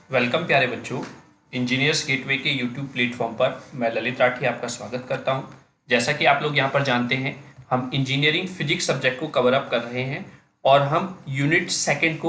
Welcome प्यारे बच्चों। Engineers gateway के यूट्यूब प्लेटफॉर्म पर मैं ललित राठी आपका स्वागत करता हूं। जैसा कि आप लोग यहां पर जानते हैं, हम इंजीनियरिंग फिजिक्स सब्जेक्ट को कवर अप कर रहे हैं और हम यूनिट सेकंड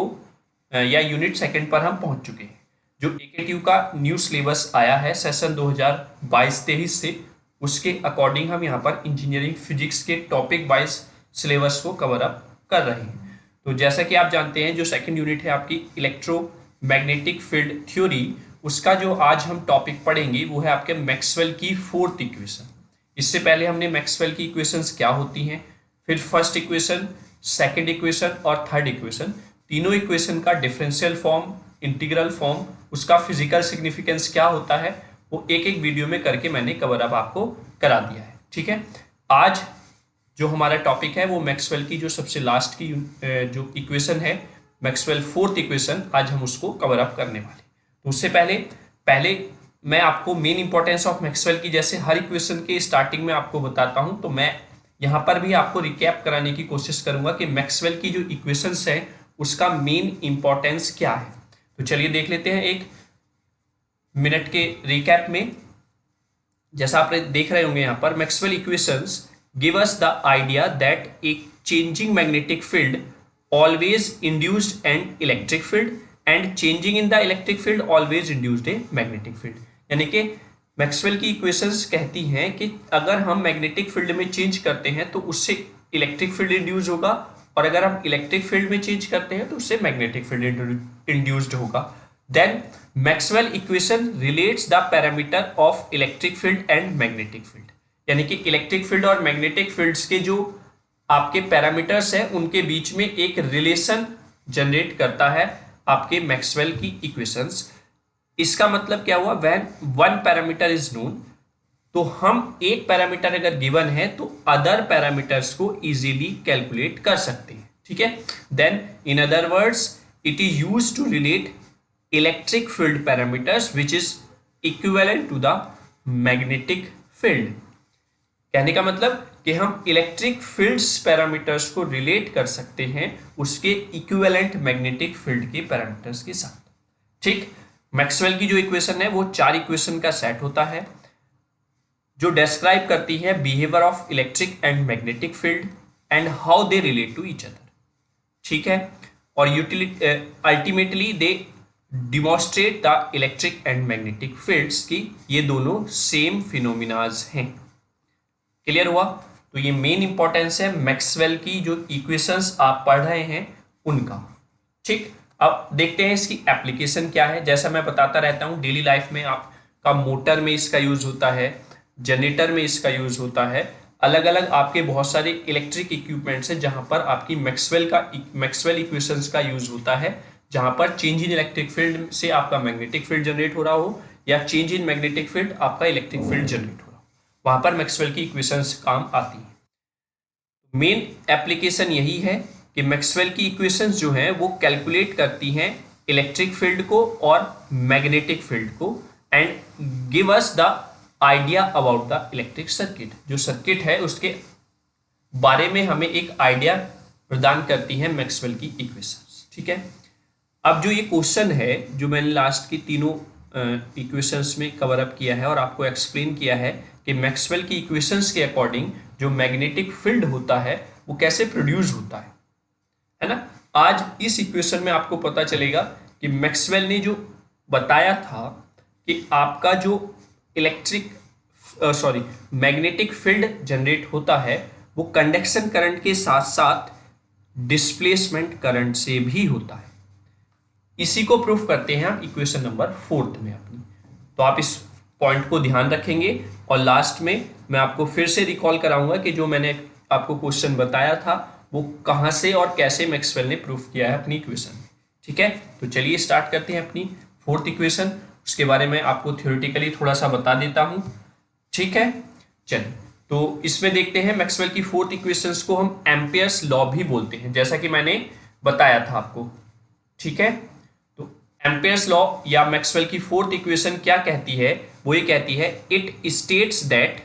पर हम पहुंच चुके हैं। जो एकेटीयू का न्यू सिलेबस आया है सेशन 2022-23 से, उसके अकॉर्डिंग हम यहाँ पर इंजीनियरिंग फिजिक्स के टॉपिक वाइज सिलेबस को कवर अप कर रहे हैं। तो जैसा कि आप जानते हैं, जो सेकंड यूनिट है आपकी इलेक्ट्रोमैग्नेटिक फील्ड थ्योरी, उसका जो आज हम टॉपिक पढ़ेंगे वो है आपके मैक्सवेल की फोर्थ इक्वेशन। इससे पहले हमने मैक्सवेल की इक्वेशंस क्या होती हैं, फिर फर्स्ट इक्वेशन, सेकंड इक्वेशन और थर्ड इक्वेशन, तीनों इक्वेशन का डिफरेंशियल फॉर्म, इंटीग्रल फॉर्म, उसका फिजिकल सिग्निफिकेंस क्या होता है, वो एक एक वीडियो में करके मैंने कवर अप आपको करा दिया है। ठीक है, आज जो हमारा टॉपिक है वो मैक्सवेल की जो सबसे लास्ट की जो इक्वेशन है, मैक्सवेल फोर्थ इक्वेशन, आज हम उसको कवर अप करने वाले। तो उससे पहले पहले मैं आपको मेन इंपॉर्टेंस ऑफ मैक्सवेल की, जैसे हर इक्वेशन के स्टार्टिंग में आपको बताता हूं, तो मैं यहाँ पर भी आपको रिकैप कराने की कोशिश करूंगा कि मैक्सवेल की जो इक्वेशंस है उसका मेन इंपॉर्टेंस क्या है। तो चलिए देख लेते हैं एक मिनट के रिकैप में। जैसा आप देख रहे होंगे यहाँ पर, Maxwell equations give us the idea that a changing magnetic field always induced an electric field and changing in the electric field always induced a magnetic field। यानी कि मैक्सवेल की इक्वेशंस कहती हैं कि अगर हम मैग्नेटिक फील्ड में change करते हैं तो उससे इलेक्ट्रिक फील्ड इंड्यूस होगा, और अगर हम इलेक्ट्रिक फील्ड में चेंज करते हैं तो उससे मैग्नेटिक फील्ड इंड्यूस्ड होगा। Then Maxwell equation relates the parameter of electric field and magnetic field, यानी कि इलेक्ट्रिक फील्ड और मैग्नेटिक फील्ड्स के जो आपके पैरामीटर्स हैं उनके बीच में एक रिलेशन जनरेट करता है आपके मैक्सवेल की इक्वेशंस। इसका मतलब क्या हुआ, when one parameter is known, तो हम एक पैरामीटर अगर गिवन है तो अदर पैरामीटर्स को इजीली कैलकुलेट कर सकते हैं। ठीक है, then in other words it is used to relate electric field parameters which is equivalent to the magnetic field. कहने का मतलब कि हम इलेक्ट्रिक फील्ड्स पैरामीटर्स को रिलेट कर सकते हैं उसके इक्विवेलेंट मैग्नेटिक फील्ड के पैरामीटर्स के साथ। ठीक, मैक्सवेल की जो इक्वेशन है वो 4 इक्वेशन का सेट होता है जो डिस्क्राइब करती है behaviour of electric and magnetic field and how they relate to each other. ठीक है, और ultimately they demonstrate the electric and magnetic fields की ये दोनों सेम फिनोमिनाज हैं। क्लियर हुआ? तो ये मेन इंपॉर्टेंस है मैक्सवेल की जो इक्वेशंस आप पढ़ रहे हैं उनका। ठीक, अब देखते हैं इसकी एप्लीकेशन क्या है। जैसा मैं बताता रहता हूं, डेली लाइफ में आपका मोटर में इसका यूज होता है, जनरेटर में इसका यूज होता है, अलग अलग आपके बहुत सारे इलेक्ट्रिक इक्विपमेंट्स हैं जहां पर आपकी मैक्सवेल इक्वेशंस का यूज होता है, जहां पर चेंज इन इलेक्ट्रिक फील्ड से आपका मैग्नेटिक फील्ड जनरेट हो रहा हो या चेंज इन मैग्नेटिक फील्ड आपका इलेक्ट्रिक फील्ड जनरेट हो, वहां पर मैक्सवेल की इक्वेशंस काम आती है। मेन एप्लीकेशन यही है कि मैक्सवेल की इक्वेशंस जो हैं वो कैलकुलेट करती हैं इलेक्ट्रिक फील्ड को और मैग्नेटिक फील्ड को and give us the idea about the electric circuit. जो सर्किट है उसके बारे में हमें एक आइडिया प्रदान करती है मैक्सवेल की इक्वेशंस। ठीक है, अब जो ये क्वेश्चन है जो मैंने लास्ट की तीनों इक्वेशंस में कवर अप किया है और आपको एक्सप्लेन किया है कि मैक्सवेल की इक्वेशंस के अकॉर्डिंग जो मैग्नेटिक फील्ड होता है वो कैसे प्रोड्यूस होता है ना। आज इस इक्वेशन में आपको पता चलेगा कि मैक्सवेल ने जो बताया था कि आपका जो मैग्नेटिक फील्ड जनरेट होता है वो कंडक्शन करंट के साथ साथ डिस्प्लेसमेंट करंट से भी होता है। इसी को प्रूफ करते हैं हम इक्वेशन नंबर 4 में अपनी। तो आप इस पॉइंट को ध्यान रखेंगे और लास्ट में मैं आपको फिर से रिकॉल कराऊंगा कि जो मैंने आपको क्वेश्चन बताया था वो कहां से और कैसे मैक्सवेल ने प्रूफ किया है अपनी इक्वेशन में। ठीक है, तो चलिए स्टार्ट करते हैं अपनी 4th इक्वेशन। उसके बारे में आपको थ्योरेटिकली थोड़ा सा बता देता हूं। ठीक है, चलिए तो इसमें देखते हैं मैक्सवेल की 4th इक्वेशंस को हम एम्पियर्स लॉ भी बोलते हैं, जैसा कि मैंने बताया था आपको। ठीक है, तो एम्पियर्स लॉ या मैक्सवेल की 4th इक्वेशन क्या कहती है, वो ये कहती है it states that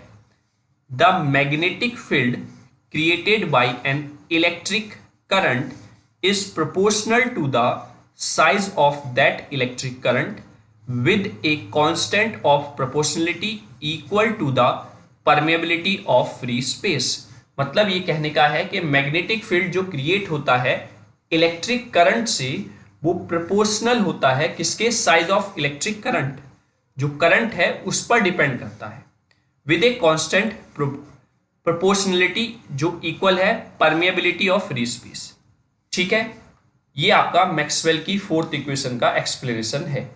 the magnetic field created by an electric current is proportional to the size of that electric current with a constant of proportionality equal to the permeability of free space। मतलब ये कहने का है कि magnetic field जो create होता है electric current से वो प्रोपोर्शनल होता है किसके, साइज ऑफ इलेक्ट्रिक करंट, जो करंट है उस पर डिपेंड करता है, विद ए कांस्टेंट प्रोपोर्शनलिटी जो इक्वल है परमेबिलिटी ऑफ फ्री स्पेस। ठीक है, ये आपका मैक्सवेल की फोर्थ इक्वेशन का एक्सप्लेनेशन है।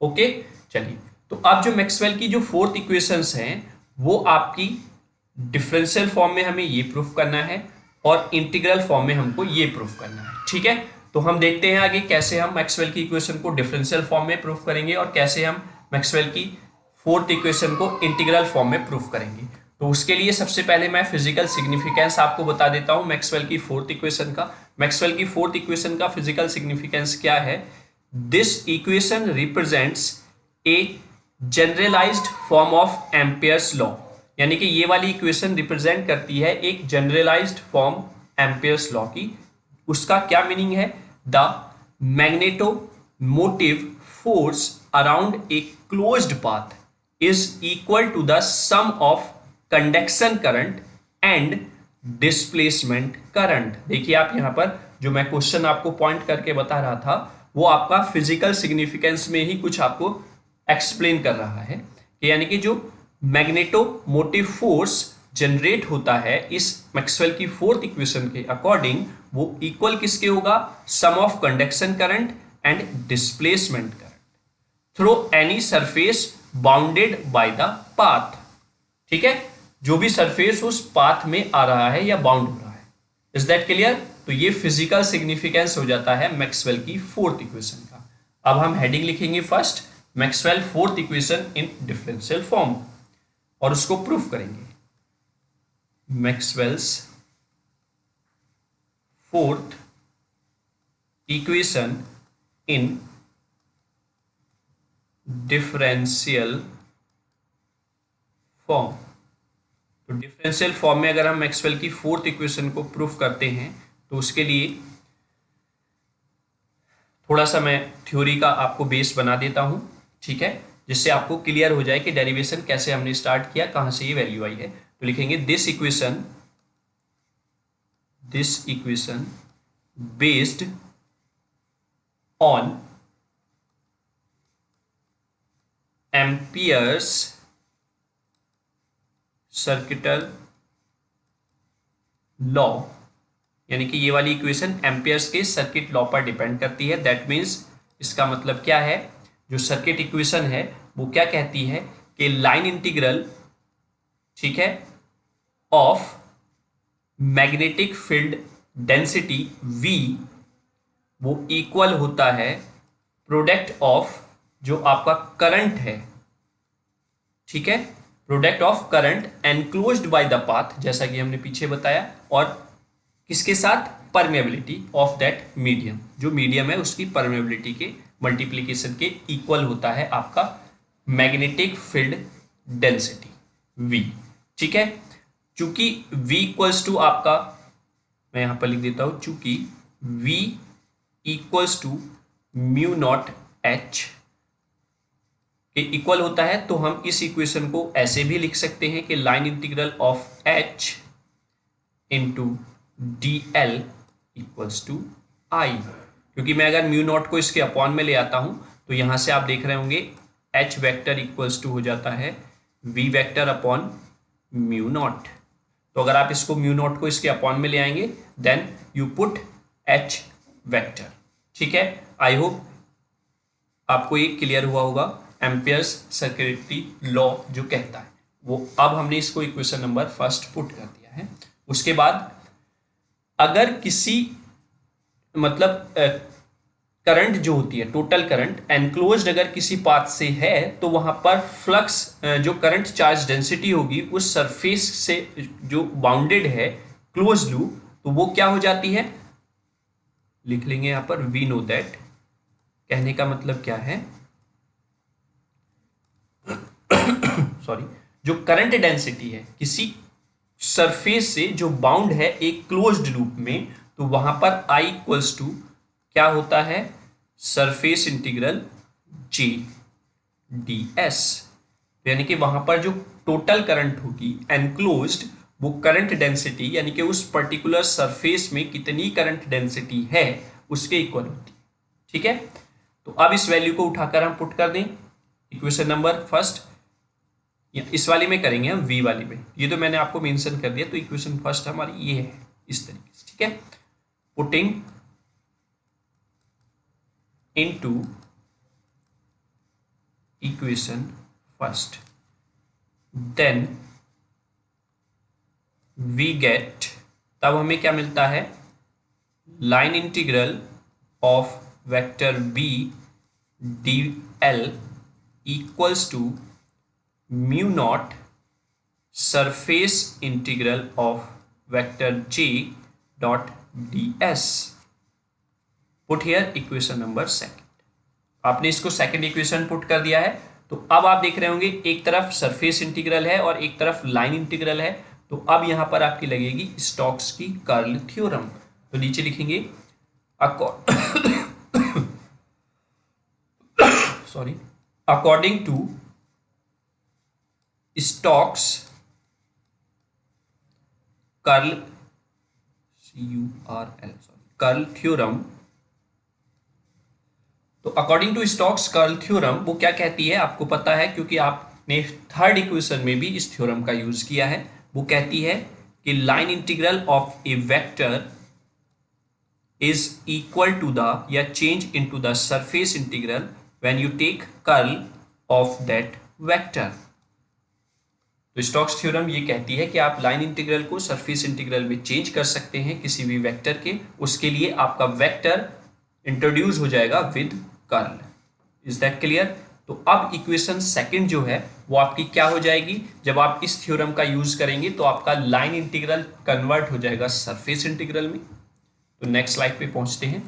ओके, चलिए, तो अब जो मैक्सवेल की जो फोर्थ इक्वेशंस हैं वो आपकी डिफरेंशियल फॉर्म में हमें ये प्रूफ करना है और इंटीग्रल फॉर्म में हमको ये प्रूफ करना है। ठीक है, तो हम देखते हैं आगे कैसे हम मैक्सवेल की इक्वेशन को डिफरेंशियल फॉर्म में प्रूफ करेंगे और कैसे हम मैक्सवेल की फोर्थ इक्वेशन को इंटीग्रल फॉर्म में प्रूफ करेंगे। तो उसके लिए सबसे पहले मैं फिजिकल सिग्निफिकेंस आपको बता देता हूं मैक्सवेल की फोर्थ इक्वेशन का। मैक्सवेल की फोर्थ इक्वेशन का फिजिकल सिग्निफिकेंस क्या है? This equation represents a generalised form of Ampere's law, यानी कि ये वाली इक्वेशन रिप्रेजेंट करती है एक जनरलाइज्ड फॉर्म एम्पियर्स लॉ की। उसका क्या मीनिंग है? The magnetomotive force around a closed path is equal to the sum of conduction current and displacement current. देखिए आप यहां पर जो मैं क्वेश्चन आपको पॉइंट करके बता रहा था वो आपका फिजिकल सिग्निफिकेंस में ही कुछ आपको एक्सप्लेन कर रहा है कि यानी कि जो मैग्नेटोमोटिव फोर्स जनरेट होता है इस मैक्सवेल की फोर्थ इक्वेशन के अकॉर्डिंग वो इक्वल किसके होगा? Sum of conduction current and displacement current through any surface bounded by the path. ठीक है, जो भी सरफेस उस पाथ में आ रहा है या बाउंड हो रहा है। Is that clear? तो ये फिजिकल सिग्निफिकेंस हो जाता है मैक्सवेल की फोर्थ इक्वेशन का। अब हम हेडिंग लिखेंगे first Maxwell fourth equation in differential form और उसको प्रूफ करेंगे। Maxwell's fourth equation in differential form. तो डिफरेंशियल फॉर्म में अगर हम मैक्सवेल की फोर्थ इक्वेशन को प्रूफ करते हैं तो उसके लिए थोड़ा सा मैं थ्योरी का आपको बेस बना देता हूं। ठीक है, जिससे आपको क्लियर हो जाए कि डेरिवेशन कैसे हमने स्टार्ट किया, कहां से ये वैल्यू आई है। तो लिखेंगे this equation based on amperes circuital law, यानी कि ये वाली इक्वेशन एम्पियर्स के सर्किट लॉ पर डिपेंड करती है। दैट मीन्स इसका मतलब क्या है, जो सर्किट इक्वेशन है वो क्या कहती है कि लाइन इंटीग्रल, ठीक है, of magnetic field density V वो इक्वल होता है प्रोडक्ट ऑफ जो आपका करंट है, ठीक है, product of current enclosed bye the path, जैसा कि हमने पीछे बताया, और किसके साथ? परमेबिलिटी ऑफ दैट मीडियम, जो मीडियम है उसकी परमेबिलिटी के मल्टीप्लीकेशन के इक्वल होता है आपका मैग्नेटिक फील्ड डेंसिटी V। ठीक है, चूंकि V इक्वल्स टू आपका, मैं यहां पर लिख देता हूं, चूंकि V equals to mu naught H के इक्वल होता है तो हम इस इक्वेशन को ऐसे भी लिख सकते हैं कि line integral of H into DL equals to I, क्योंकि मैं अगर म्यू नॉट को इसके अपॉन में ले आता हूं तो यहां से आप देख रहे होंगे H वेक्टर इक्वल्स टू हो जाता है V vector upon mu not. तो अगर आप इसको म्यू नॉट को इसके अपॉन में ले आएंगे then you put H vector. ठीक है, आई होप आपको ये क्लियर हुआ होगा एम्पियर्स सर्किटरी लॉ जो कहता है वो। अब हमने इसको इक्वेशन नंबर फर्स्ट पुट कर दिया है। उसके बाद अगर किसी मतलब करंट जो होती है, टोटल करंट एनक्लोज्ड अगर किसी पाथ से है तो वहां पर फ्लक्स जो करंट चार्ज डेंसिटी होगी उस सरफेस से जो बाउंडेड है क्लोज लूप, तो वो क्या हो जाती है, लिख लेंगे यहां पर वी नो दैट। कहने का मतलब क्या है, सॉरी, जो करंट डेंसिटी है किसी सरफेस से जो बाउंड है एक क्लोज्ड लूप में, तो वहां पर I इक्वल्स टू क्या होता है, सरफेस इंटीग्रल जे डी एस। यानी कि वहां पर जो टोटल करंट होगी एनक्लोज्ड, वो करंट डेंसिटी यानी कि उस पर्टिकुलर सरफेस में कितनी करंट डेंसिटी है उसके इक्वल होती है। ठीक है, तो अब इस वैल्यू को उठाकर हम पुट कर दें इक्वेशन नंबर फर्स्ट, इस वाली में करेंगे हम, वी वाली में, ये तो मैंने आपको मेंशन कर दिया। तो इक्वेशन फर्स्ट हमारी ये है इस तरीके से। ठीक है, putting into equation first, then we get, तब हमें क्या मिलता है, line integral of vector B D L equals to mu naught surface integral of vector j dot ds। Put here equation number second. आपने इसको सेकंड इक्वेशन पुट कर दिया है। तो अब आप देख रहे होंगे एक तरफ सरफेस इंटीग्रल है और एक तरफ लाइन इंटीग्रल है। तो अब यहां पर आपकी लगेगी स्टोक्स की कर्ल थ्योरम। तो नीचे लिखेंगे sorry, according to Stokes curl curl theorem. तो according to Stokes curl theorem वो क्या कहती है आपको पता है, क्योंकि आपने थर्ड इक्वेशन में भी इस थ्योरम का यूज किया है। वो कहती है कि line integral of a vector is equal to the या change into the surface integral when you take curl of that vector. तो स्टोक्स थ्योरम ये कहती है कि आप लाइन इंटीग्रल को सरफेस इंटीग्रल में चेंज कर सकते हैं किसी भी वेक्टर के, उसके लिए आपका वेक्टर इंट्रोड्यूस हो जाएगा with curl. Is that clear? तो अब इक्वेशन सेकंड जो है वो आपकी क्या हो जाएगी, जब आप इस थ्योरम का यूज करेंगे तो आपका लाइन इंटीग्रल कन्वर्ट हो जाएगा सरफेस इंटीग्रल में। तो नेक्स्ट स्लाइड पे पहुंचते हैं।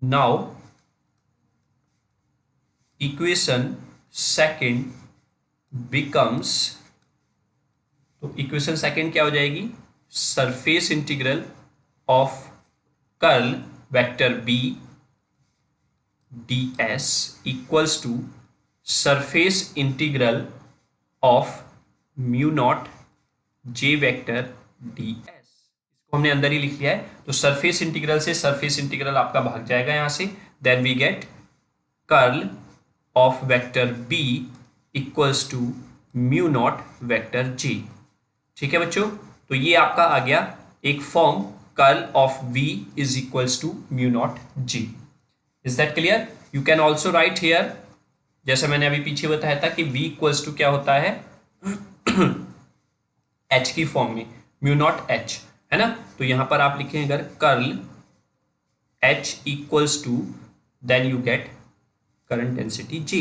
नाउ इक्वेशन सेकंड बिकम्स, तो इक्वेशन सेकंड क्या हो जाएगी, surface integral of curl vector B ds equals to surface integral of mu naught J vector ds। इसको हमने अंदर ही लिख लिया है। तो सरफेस इंटीग्रल से सरफेस इंटीग्रल आपका भाग जाएगा यहां से, then we get curl of vector B equals to mu naught vector J. ठीक है बच्चों, तो ये आपका आ गया एक form, curl of v is equals to mu naught g। Is that clear? You can also write here, जैसे मैंने अभी पीछे बताया था कि v इक्वल्स टू क्या होता है h की फॉर्म में, म्यू नॉट h, है ना। तो यहां पर आप लिखें अगर curl h equals to, then you get current density g।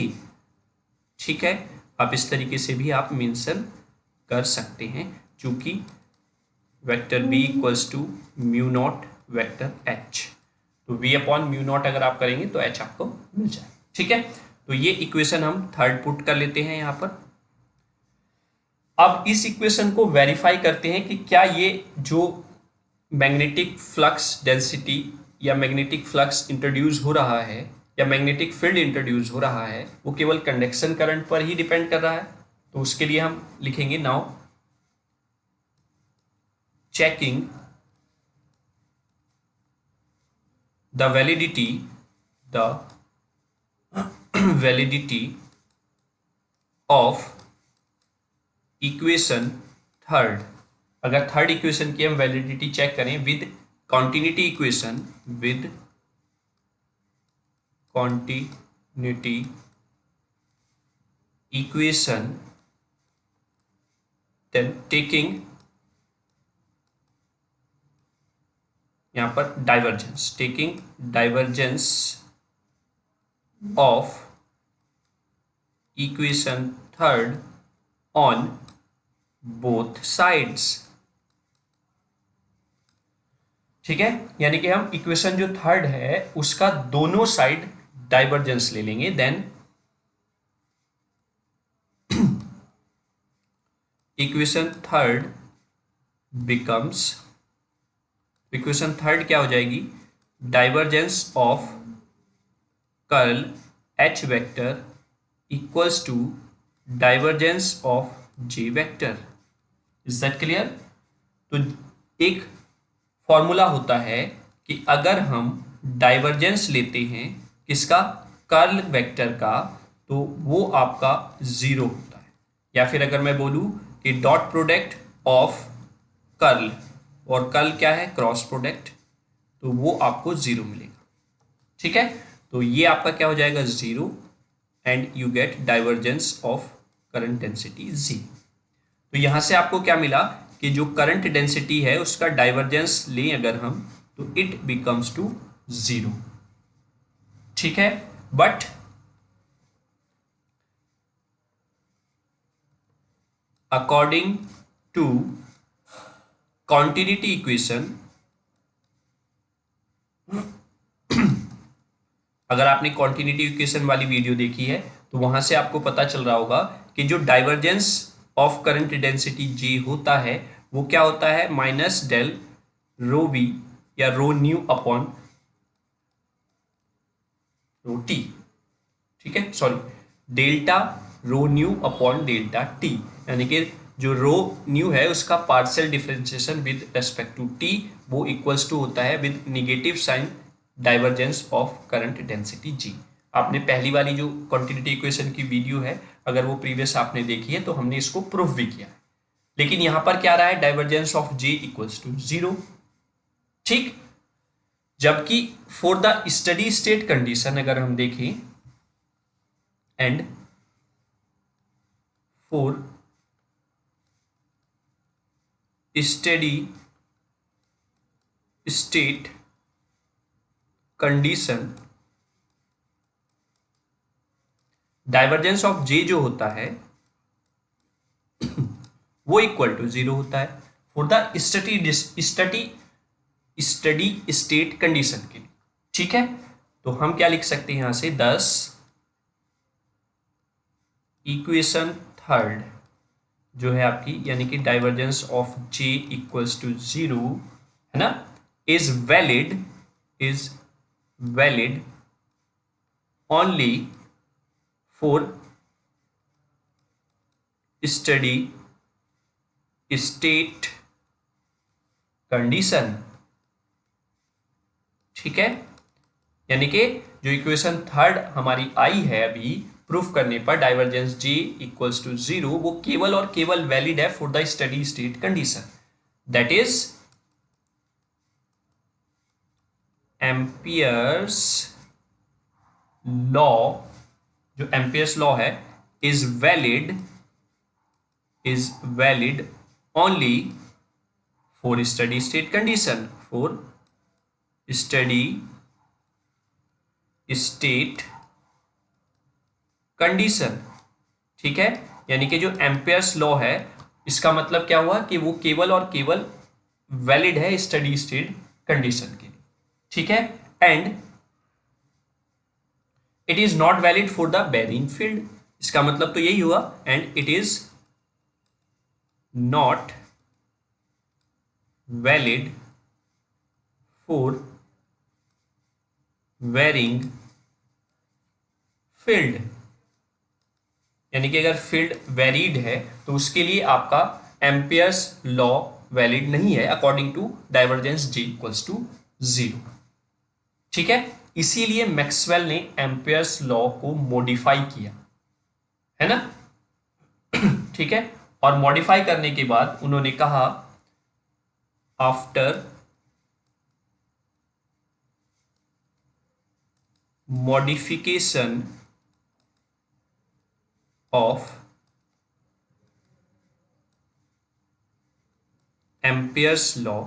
ठीक है, आप इस तरीके से भी आप मेंशन कर सकते हैं, चूंकि vector b equals to mu naught vector h। तो v अपॉन म्यू नॉट अगर आप करेंगे तो h आपको मिल जाए। ठीक है, तो ये इक्वेशन हम थर्ड पुट कर लेते हैं यहां पर। अब इस इक्वेशन को वेरीफाई करते हैं कि क्या ये जो मैग्नेटिक फ्लक्स डेंसिटी या मैग्नेटिक फ्लक्स इंट्रोड्यूस हो रहा है या मैग्नेटिक फील्ड इंट्रोड्यूस हो रहा है वो केवल कंडक्शन करंट पर ही डिपेंड कर रहा है। तो उसके लिए हम लिखेंगे now checking the validity of equation third. अगर थर्ड इक्वेशन की हम वैलिडिटी चेक करें with continuity equation, with continuity equation, then taking यहां पर divergence, taking divergence of equation third on both sides. ठीक है, यानी कि हम इक्वेशन जो थर्ड है उसका दोनों साइड डाइवर्जेंस ले लेंगे, देन इक्वेशन थर्ड बिकम्स तो इक्वेशन थर्ड क्या हो जाएगी, divergence of curl H vector equals to divergence of J vector. Is that clear? तो एक फॉर्मूला होता है कि अगर हम डाइवर्जेंस लेते हैं किसका, कर्ल वेक्टर का, तो वो आपका जीरो होता है। या फिर अगर मैं बोलूं कि डॉट प्रोडक्ट ऑफ कर्ल, और कर्ल क्या है, क्रॉस प्रोडक्ट, तो वो आपको जीरो मिलेगा। ठीक है, तो ये आपका क्या हो जाएगा, zero, and you get divergence of current density जी। तो यहां से आपको क्या मिला कि जो करंट डेंसिटी है उसका डाइवर्जेंस लें अगर हम, तो इट बिकम्स टू जीरो। ठीक है, but according to continuity equation, अगर आपने कॉन्टिन्यूटी इक्वेशन वाली वीडियो देखी है तो वहां से आपको पता चल रहा होगा कि जो डाइवर्जेंस ऑफ करंट डेंसिटी जी होता है वो क्या होता है, माइनस डेल रो वी या rho new upon rho t. ठीक है, sorry, delta rho new upon delta t, यानी कि जो रो न्यू है उसका partial differentiation with respect to t वो इक्वल्स टू होता है with negative sign divergence of current density J. आपने पहली वाली जो कॉन्टिन्यूटी इक्वेशन की वीडियो है अगर वो प्रीवियस आपने देखी है तो हमने इसको प्रूफ भी किया है। लेकिन यहां पर क्या रहा है, divergence of J equals to zero. ठीक, जबकि for the steady state condition अगर हम देखें, and for steady state condition, divergence of J जो होता है वो इक्वल टू जीरो होता है for the steady state condition के लिए। ठीक है, तो हम क्या लिख सकते हैं यहां से, 10 इक्वेशन थर्ड जो है आपकी, यानी कि divergence of J equals to zero, है ना, is valid only for steady state condition. ठीक है, यानी कि जो इक्वेशन थर्ड हमारी आई है अभी प्रूफ करने पर, divergence G equals to zero, वो केवल और केवल वैलिड है for the steady state condition, that is Ampere's law. जो एम्पियर्स लॉ है is valid only for steady state condition, for steady state condition. ठीक है, यानी कि जो एम्पियर्स लॉ है इसका मतलब क्या हुआ कि वो केवल और केवल वैलिड है स्टडी स्टेट कंडीशन के लिए। ठीक है, and it is not valid for the varying field, इसका मतलब तो यही हुआ, and it is not valid for varying field, यानी कि अगर फील्ड वेरीड है तो उसके लिए आपका एम्पियर्स लॉ वैलिड नहीं है according to divergence G equals to zero. ठीक है, इसीलिए मैक्सवेल ने एम्पियर्स लॉ को मॉडिफाई किया, है ना। ठीक है, और मॉडिफाई करने के बाद उन्होंने कहा after modification of Ampere's law,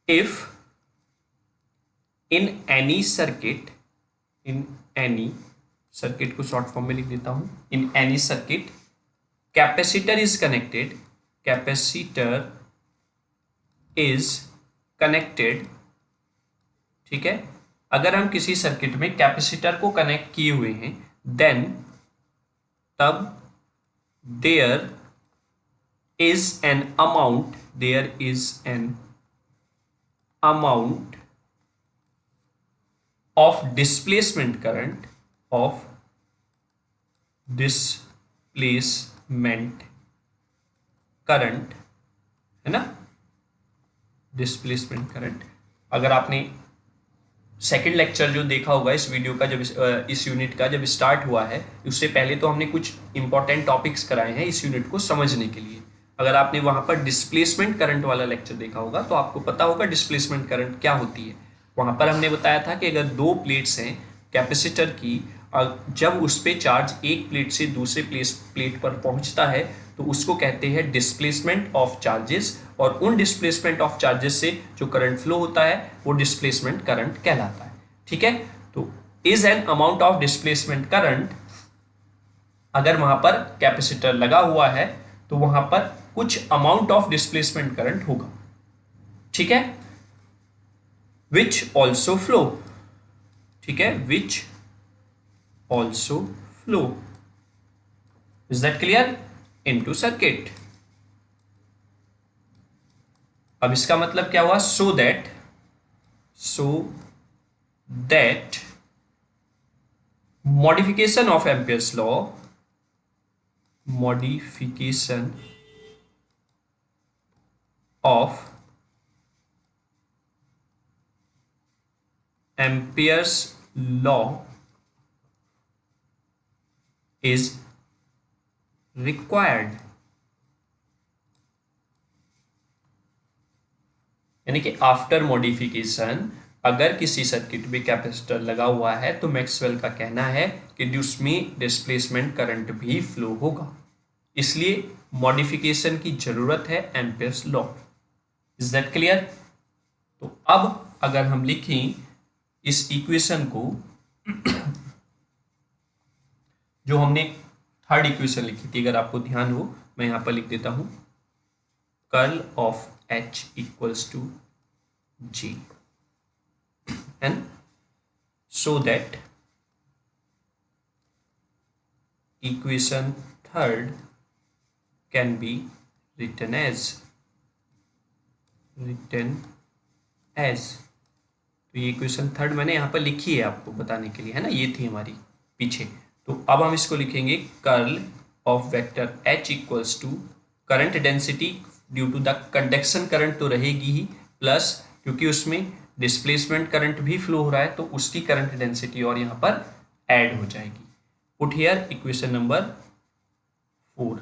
if in any circuit, को शॉर्ट फॉर्म में लिख देता हूं, in any circuit capacitor is connected, ठीक है, अगर हम किसी सर्किट में कैपेसिटर को कनेक्ट किए हुए हैं, देन तब there is an amount, there is an amount of displacement current, of displacement current, है ना, डिस्प्लेसमेंट करंट। अगर आपने सेकंड लेक्चर जो देखा होगा इस वीडियो का, जब इस यूनिट का जब स्टार्ट हुआ है, उससे पहले तो हमने कुछ इंपॉर्टेंट टॉपिक्स कराए हैं इस यूनिट को समझने के लिए। अगर आपने वहां पर डिस्प्लेसमेंट करंट वाला लेक्चर देखा होगा तो आपको पता होगा डिस्प्लेसमेंट करंट क्या होती है। वहां पर हमने बताया था कि अगर दो प्लेट्स हैं कैपेसिटर की, जब उस पर चार्ज एक प्लेट से दूसरे प्लेट पर पहुंचता है तो उसको कहते हैं डिस्प्लेसमेंट ऑफ चार्जेस, और उन डिस्प्लेसमेंट ऑफ चार्जेस से जो करंट फ्लो होता है वो डिस्प्लेसमेंट करंट कहलाता है। ठीक है, तो is an amount of displacement current, अगर वहां पर कैपेसिटर लगा हुआ है तो वहां पर कुछ अमाउंट ऑफ डिस्प्लेसमेंट करंट होगा। ठीक है, विच ऑल्सो फ्लो, ठीक है, which also flow, is that clear, into circuit. अब इसका मतलब क्या हुआ, so that modification of Ampere's law, modification of Ampere's law is required, यानी कि आफ्टर मॉडिफिकेशन अगर किसी सर्किट में कैपेसिटर लगा हुआ है तो मैक्सवेल का कहना है कि उसमें डिस्प्लेसमेंट करंट भी फ्लो होगा, इसलिए मॉडिफिकेशन की जरूरत है Ampere's law. Is that clear. तो अब अगर हम लिखें इस इक्वेशन को, जो हमने थर्ड इक्वेशन लिखी थी, अगर आपको ध्यान हो मैं यहां पर लिख देता हूं, curl of H equals to G, and so that equation third can be written as तो ये इक्वेशन थर्ड मैंने यहाँ पर लिखी है आपको बताने के लिए, है ना, ये थी हमारी पीछे। तो अब हम इसको लिखेंगे curl of vector H equals to current density due to the conduction current तो रहेगी ही, प्लस क्योंकि उसमें डिस्प्लेसमेंट करंट भी फ्लो हो रहा है तो उसकी करंट डेंसिटी और यहाँ पर ऐड हो जाएगी। Put here equation number 4।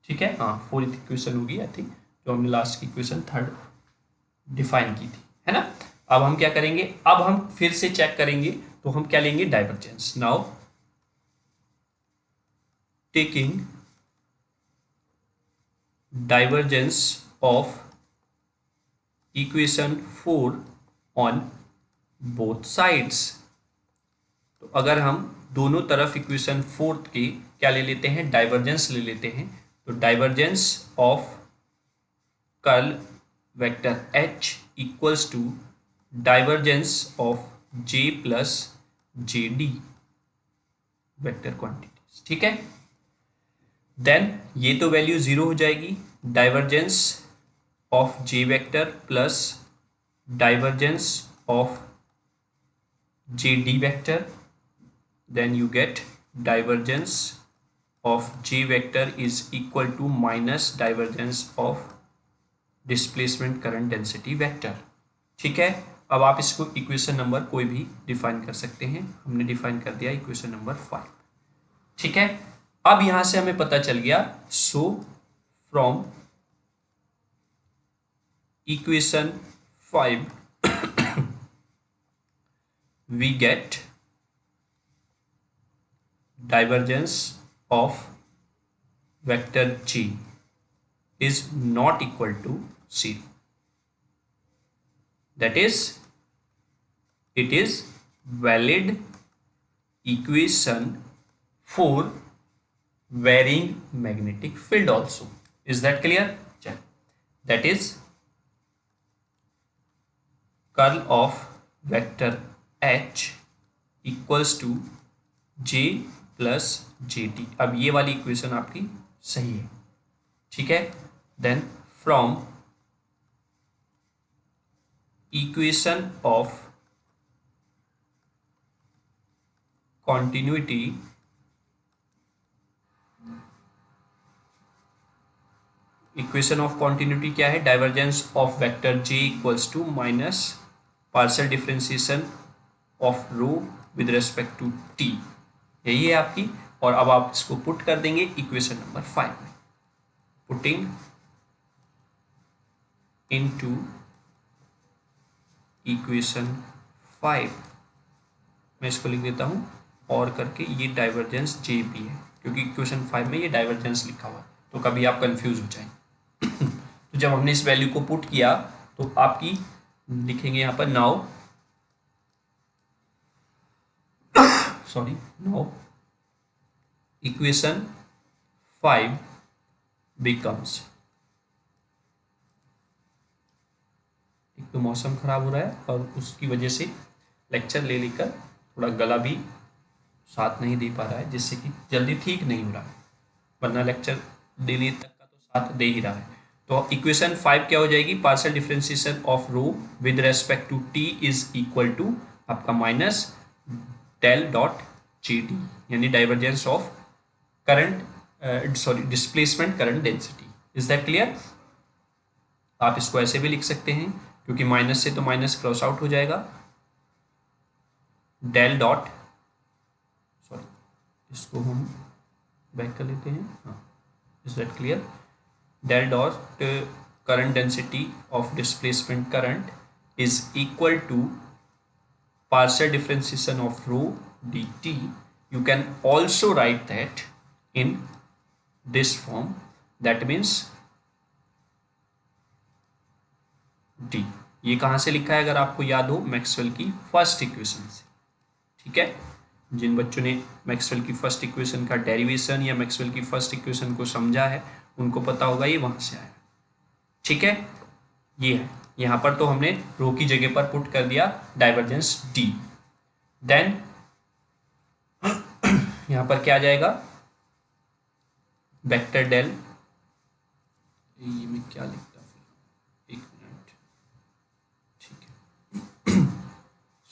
ठीक है, हाँ, 4th इक्वेशन होगी आई थिंक, जो हमने लास्ट की इक्वेशन थर्ड डिफाइन की थी, है ना। अब हम क्या करेंगे, अब हम फिर से चेक करेंगे, तो हम क्या लेंगे, divergence. Now taking divergence of equation 4 on both sides, तो अगर हम दोनों तरफ इक्वेशन 4 के क्या ले लेते हैं, डाइवर्जेंस ले लेते हैं, तो divergence of curl vector H equals to divergence of J plus JD vector quantities. ठीक है, देन ये तो वैल्यू 0 हो जाएगी, divergence of J vector plus divergence of JD vector, then you get divergence of J vector is equal to minus divergence of displacement current density vector। ठीक है, अब आप इसको इक्वेशन नंबर कोई भी डिफाइन कर सकते हैं, हमने डिफाइन कर दिया इक्वेशन नंबर 5। ठीक है, अब यहां से हमें पता चल गया, so from equation 5 we get divergence of vector G is not equal to 0, that is it is valid equation for varying magnetic field also। is that clear? that is curl of vector H equals to J plus JD। अब ये वाली equation आपकी सही है। ठीक है। Then from equation of continuity equation of continuity क्या है, divergence of vector j equals to minus partial differentiation of rho with respect to t, यही है आपकी। और अब आप इसको पुट कर देंगे इक्वेशन नंबर 5 में, पुटिंग इनटू इक्वेशन 5, मैं इसको लिख देता हूं और करके, ये डाइवर्जेंस j भी है क्योंकि इक्वेशन 5 में ये डाइवर्जेंस लिखा हुआ है, तो कभी आप कंफ्यूज हो जाएंगे। तो जब हमने इस वैल्यू को पुट किया तो आपकी लिखेंगे यहां पर नाउ इक्वेशन 5 बिकम्स, एक तो मौसम खराब हो रहा है और उसकी वजह से लेक्चर ले लेकर थोड़ा गला भी साथ नहीं दे पा रहा है, जिससे कि जल्दी ठीक नहीं हो रहा है, वरना लेक्चर देने तक का तो साथ दे ही रहा है। तो इक्वेशन 5 क्या हो जाएगी, partial differentiation of rho with respect to t is equal to आपका minus del dot J t, यानी divergence of current displacement current density. Is that clear? आप इसको ऐसे भी लिख सकते हैं क्योंकि माइनस से तो माइनस क्रॉस आउट हो जाएगा, डेल डॉट, इसको हम बैक कर लेते हैं, हाँ, is that clear? Del dot current density of displacement current is equal to partial differentiation of rho dt. You can also write that in this form, that means d, ये कहाँ से लिखा है अगर आपको याद हो, मैक्सवेल की फर्स्ट इक्वेशन से, ठीक है। जिन बच्चों ने मैक्सवेल की फर्स्ट इक्वेशन का डेरिवेशन या मैक्सवेल की फर्स्ट इक्वेशन को समझा है उनको पता होगा ये वहां से आया, ठीक है। ये है, यहां पर तो हमने रो की जगह पर पुट कर दिया डाइवर्जेंस डी। देन यहां पर क्या आ जाएगा, वेक्टर डेल, ये मैं क्या लिखता फिर, एक मिनट, ठीक है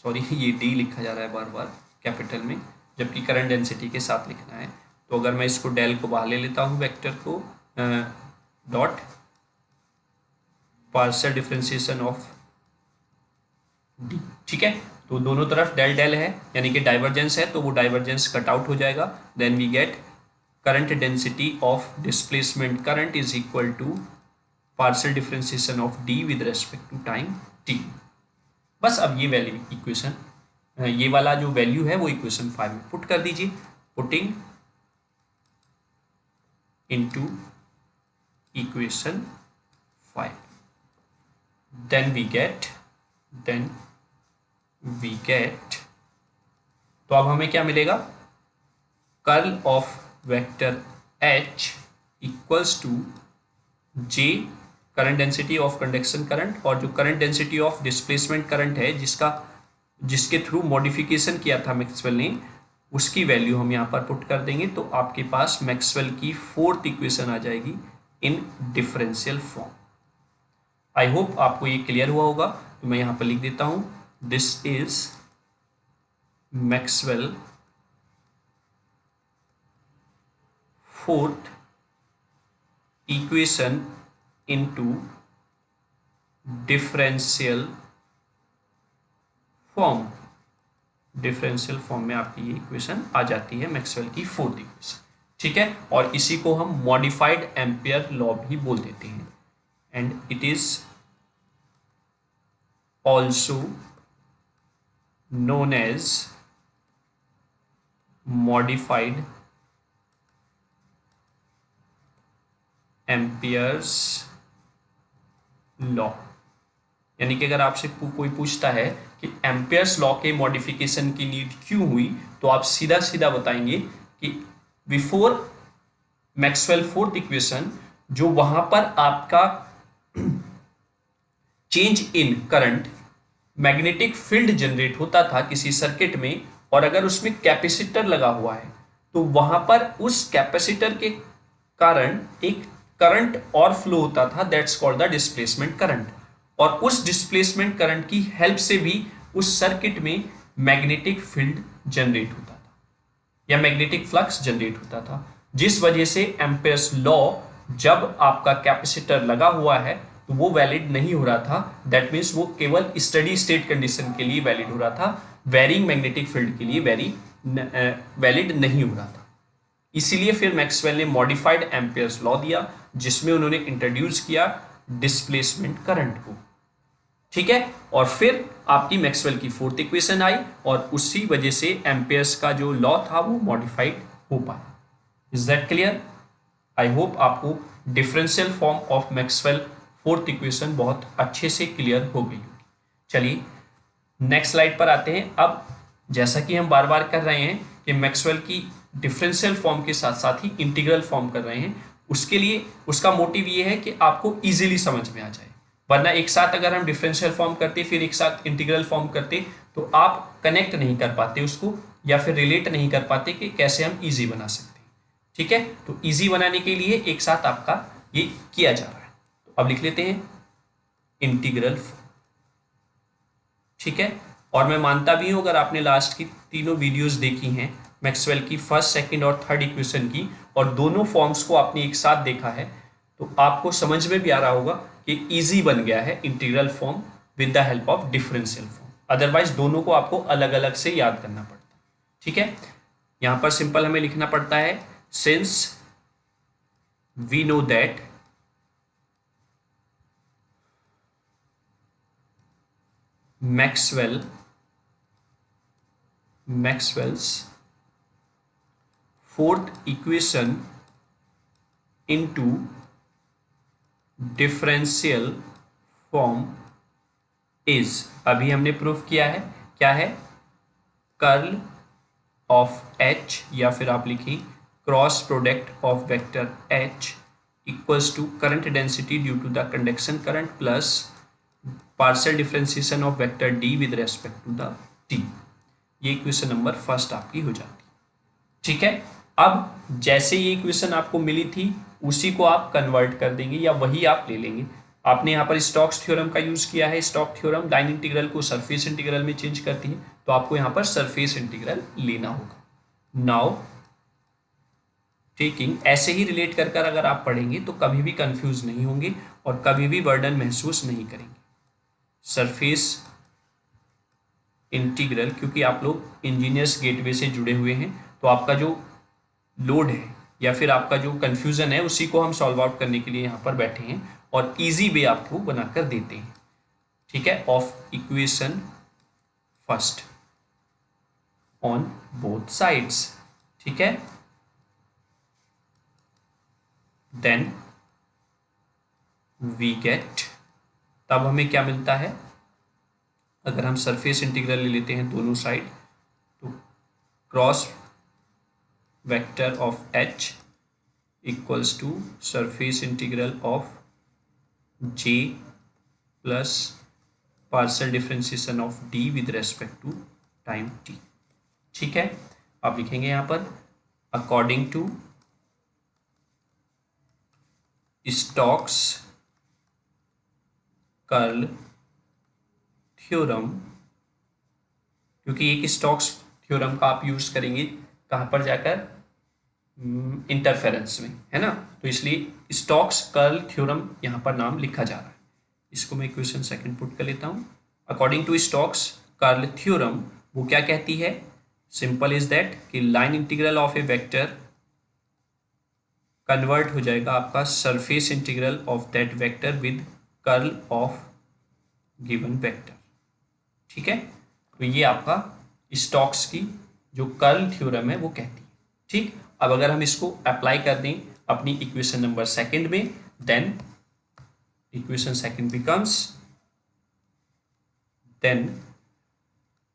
सॉरी, ये डी लिखा जा रहा है बार बार कैपिटल में, जबकि करंट डेंसिटी के साथ लिखना है। तो अगर मैं इसको डेल को बाहर ले लेता हूं, वेक्टर को, dot partial differentiation of D, ठीक है। तो दोनों तरफ डेल डेल है, यानी कि डाइवर्जेंस है, तो वो डाइवर्जेंस कट आउट हो जाएगा। Then we get current density of displacement current is equal to partial differentiation of D with respect to time T. बस अब ये वैल्यू इक्वेशन, ये वाला जो वैल्यू है वो इक्वेशन 5 में पुट कर दीजिए, putting into equation 5, then we get तो अब हमें क्या मिलेगा, curl of vector H equals to J current density of conduction current, और जो current density of displacement current है जिसके थ्रू मॉडिफिकेशन किया था मैक्सवेल ने, उसकी वैल्यू हम यहाँ पर पुट कर देंगे, तो आपके पास मैक्सवेल की फोर्थ इक्वेशन आ जाएगी इन डिफरेंशियल फॉर्म। आई होप आपको ये क्लियर हुआ होगा, तो मैं यहां पर लिख देता हूं, this is Maxwell fourth equation into differential form. Differential form में आपकी ये इक्वेशन आ जाती है, मैक्सवेल की फोर्थ इक्वेशन, ठीक है। और इसी को हम मॉडिफाइड एम्पियर लॉ भी बोल देते हैं, and it is also known as modified Ampere's law। यानी कि अगर आपसे कोई पूछता है कि एम्पियर्स लॉ के मॉडिफिकेशन की नीड क्यों हुई, तो आप सीधा सीधा बताएंगे कि बिफोर मैक्सवेल फोर्थ इक्वेशन, जो वहां पर आपका change in current, magnetic field generate होता था किसी सर्किट में, और अगर उसमें कैपेसिटर लगा हुआ है तो वहां पर उस कैपेसिटर के कारण एक करंट और फ्लो होता था, that's called the displacement current. और उस डिस्प्लेसमेंट करंट की हेल्प से भी उस सर्किट में मैग्नेटिक फील्ड जनरेट होता था या मैग्नेटिक फ्लक्स जनरेट होता था, जिस वजह से एम्पेयर्स लॉ जब आपका कैपेसिटर लगा हुआ है तो वो वैलिड नहीं हो रहा था। दैट मीन्स वो केवल स्टडी स्टेट कंडीशन के लिए वैलिड हो रहा था, वेरिंग मैग्नेटिक फील्ड के लिए वैलिड नहीं हो रहा था। इसीलिए फिर मैक्सवेल ने मॉडिफाइड एम्पेयर्स लॉ दिया, जिसमें उन्होंने इंट्रोड्यूस किया डिस्प्लेसमेंट करंट को। ठीक है, और फिर आपकी मैक्सवेल की फोर्थ इक्वेशन आई और उसी वजह से एम्पेयर्स का जो लॉ था वो मॉडिफाइड हो पाया। Is that clear? I hope आपको differential form of Maxwell fourth equation बहुत अच्छे से क्लियर हो गई होगी। चलिए नेक्स्ट स्लाइड पर आते हैं। अब जैसा कि हम बार बार कर रहे हैं कि मैक्सवेल की डिफरेंशियल फॉर्म के साथ साथ ही इंटीग्रल फॉर्म कर रहे हैं, उसके लिए उसका मोटिव ये है कि आपको इजीली समझ में आ जाए। वरना एक साथ अगर हम डिफरेंशियल फॉर्म करते फिर एक साथ इंटीग्रल फॉर्म करते तो आप कनेक्ट नहीं कर पाते उसको, या फिर रिलेट नहीं कर पाते कि कैसे हम इजी बना सकते हैं। ठीक है, तो इजी बनाने के लिए एक साथ आपका ये किया जा रहा है। तो अब लिख लेते हैं इंटीग्रल फॉर्म। ठीक है, और मैं मानता भी हूं अगर आपने लास्ट की तीनों वीडियोस देखी हैं मैक्सवेल की फर्स्ट, सेकंड और थर्ड इक्वेशन की, और दोनों फॉर्म्स को आपने एक साथ देखा है, तो आपको समझ में भी आ रहा होगा कि इजी बन गया है integral form with the help of differential form. Otherwise दोनों को आपको अलग अलग से याद करना पड़ता है। ठीक है, यहां पर सिंपल हमें लिखना पड़ता है since we know that Maxwell's fourth equation into differential form is, अभी हमने प्रूफ किया है, क्या है? कर्ल ऑफ H, या फिर आप लिखिए cross product of vector H equals to current density due to the conduction current plus partial differentiation of vector D with respect to the T। ये इक्वेशन नंबर फर्स्ट आपकी हो जाती है। ठीक है, अब जैसे ये इक्वेशन आपको मिली थी उसी को आप कन्वर्ट कर देंगे या वही आप ले लेंगे। आपने यहाँ पर स्टोक्स थ्योरम का यूज किया है। स्टोक्स थ्योरम लाइन इंटीग्रल को सरफेस इंटीग्रल में चेंज करती है, तो आपको यहाँ पर सरफेस इंटीग्रल लेना होगा। नाउ टेकिंग, ऐसे ही रिलेट कर कर अगर आप पढ़ेंगे तो कभी भी कंफ्यूज नहीं होंगे और कभी भी बर्डन महसूस नहीं करेंगे। सरफेस इंटीग्रल, क्योंकि आप लोग इंजीनियर्स गेटवे से जुड़े हुए हैं तो आपका जो लोड है या फिर आपका जो कंफ्यूजन है उसी को हम सॉल्व आउट करने के लिए यहाँ पर बैठे हैं और इजी वे आपको बनाकर देते हैं। ठीक है, of equation first on both sides. ठीक है, देन वी गेट, तब हमें क्या मिलता है? अगर हम सरफेस इंटीग्रल ले लेते हैं दोनों साइड, तो cross vector of H equals to surface integral of J plus partial differentiation of D with respect to time t। ठीक है, आप लिखेंगे यहाँ पर according to Stokes curl theorem, क्योंकि एक स्टोक्स थ्योरम का आप यूज करेंगे कहाँ पर जाकर? इंटरफेरेंस में, है ना, तो इसलिए स्टोक्स कर्ल थ्योरम यहाँ पर नाम लिखा जा रहा है। इसको मैं इक्वेशन सेकंड पुट कर लेता हूँ। According to Stokes curl theorem वो क्या कहती है? सिंपल इज दैट कि line integral of a vector convert हो जाएगा आपका surface integral of that vector with curl of given vector. ठीक है, तो ये आपका स्टोक्स की जो कर्ल थ्योरम है वो कहती है। ठीक, अब अगर हम इसको अप्लाई कर दें अपनी इक्वेशन नंबर सेकंड में, then equation second becomes, then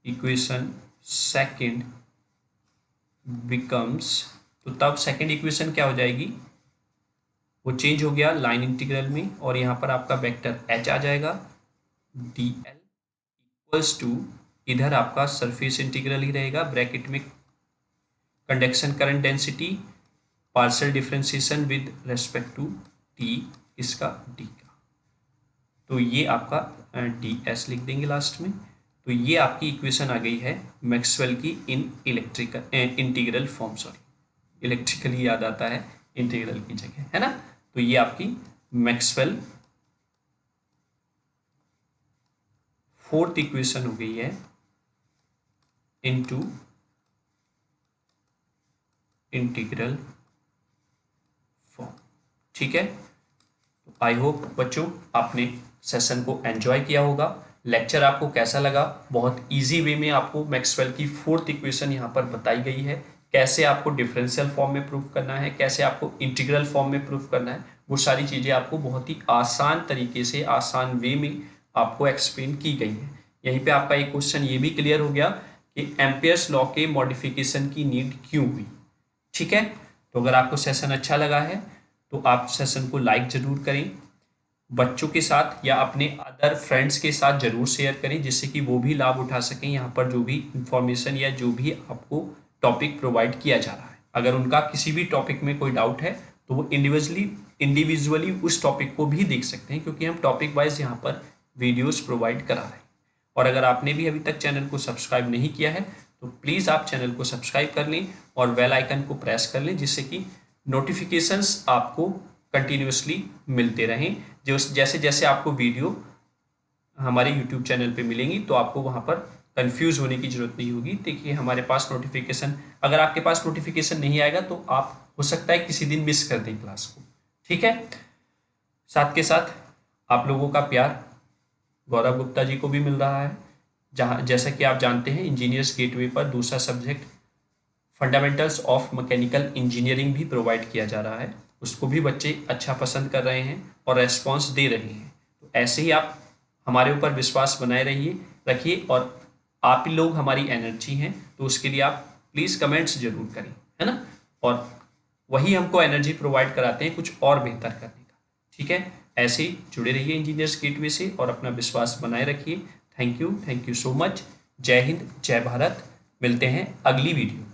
equation second becomes, तो तब सेकंड इक्वेशन क्या हो जाएगी? वो चेंज हो गया लाइन इंटीग्रल में और यहाँ पर आपका वेक्टर H आ जाएगा, dl इक्वल्स टू, इधर आपका सरफेस इंटीग्रल ही रहेगा, ब्रैकेट में conduction current density partial differentiation with respect to T इसका डी का, तो ये आपका डी एस लिख देंगे लास्ट में। तो ये आपकी इक्वेशन आ गई है मैक्सवेल की इन electrical integral form, sorry electrical ही याद आता है इंटीग्रल की जगह, है ना। तो ये आपकी मैक्सवेल फोर्थ इक्वेशन हो गई है इनटू इंटीग्रल फॉर्म। ठीक है, तो आई होप बच्चों आपने सेशन को एंजॉय किया होगा। लेक्चर आपको कैसा लगा? बहुत इजी वे में आपको मैक्सवेल की फोर्थ इक्वेशन यहाँ पर बताई गई है, कैसे आपको डिफरेंशियल फॉर्म में प्रूफ करना है, कैसे आपको इंटीग्रल फॉर्म में प्रूफ करना है, वो सारी चीज़ें आपको बहुत ही आसान तरीके से, आसान वे में आपको एक्सप्लेन की गई है। यहीं पे आपका एक क्वेश्चन ये भी क्लियर हो गया कि एम्पियर्स लॉ के मॉडिफिकेशन की नीड क्यों हुई। ठीक है, तो अगर आपको सेशन अच्छा लगा है तो आप सेशन को लाइक ज़रूर करें, बच्चों के साथ या अपने अदर फ्रेंड्स के साथ ज़रूर शेयर करें, जिससे कि वो भी लाभ उठा सकें यहाँ पर जो भी इंफॉर्मेशन या जो भी आपको टॉपिक प्रोवाइड किया जा रहा है। अगर उनका किसी भी टॉपिक में कोई डाउट है तो वो इंडिविजुअली उस टॉपिक को भी देख सकते हैं, क्योंकि हम टॉपिक वाइज यहाँ पर वीडियोस प्रोवाइड करा रहे हैं। और अगर आपने भी अभी तक चैनल को सब्सक्राइब नहीं किया है तो प्लीज़ आप चैनल को सब्सक्राइब कर लें और बेल आइकन को प्रेस कर लें, जिससे कि नोटिफिकेशंस आपको कंटिन्यूसली मिलते रहें। जो जैसे जैसे आपको वीडियो हमारे यूट्यूब चैनल पे मिलेंगी तो आपको वहाँ पर कंफ्यूज होने की ज़रूरत नहीं होगी। देखिए हमारे पास नोटिफिकेशन, अगर आपके पास नोटिफिकेशन नहीं आएगा तो आप हो सकता है किसी दिन मिस कर दें क्लास को। ठीक है, साथ के साथ आप लोगों का प्यार गौरव गुप्ता जी को भी मिल रहा है, जहाँ जैसा कि आप जानते हैं इंजीनियर्स गेटवे पर दूसरा subject fundamentals of mechanical engineering भी प्रोवाइड किया जा रहा है, उसको भी बच्चे अच्छा पसंद कर रहे हैं और रेस्पॉन्स दे रहे हैं। तो ऐसे ही आप हमारे ऊपर विश्वास बनाए रखिए और आप ही लोग हमारी एनर्जी हैं, तो उसके लिए आप प्लीज़ कमेंट्स जरूर करें, है ना। और वही हमको एनर्जी प्रोवाइड कराते हैं कुछ और बेहतर करने का। ठीक है, ऐसे ही जुड़े रहिए इंजीनियर्स गेटवे से और अपना विश्वास बनाए रखिए। Thank you so much. जय हिंद, जय भारत। मिलते हैं अगली वीडियो।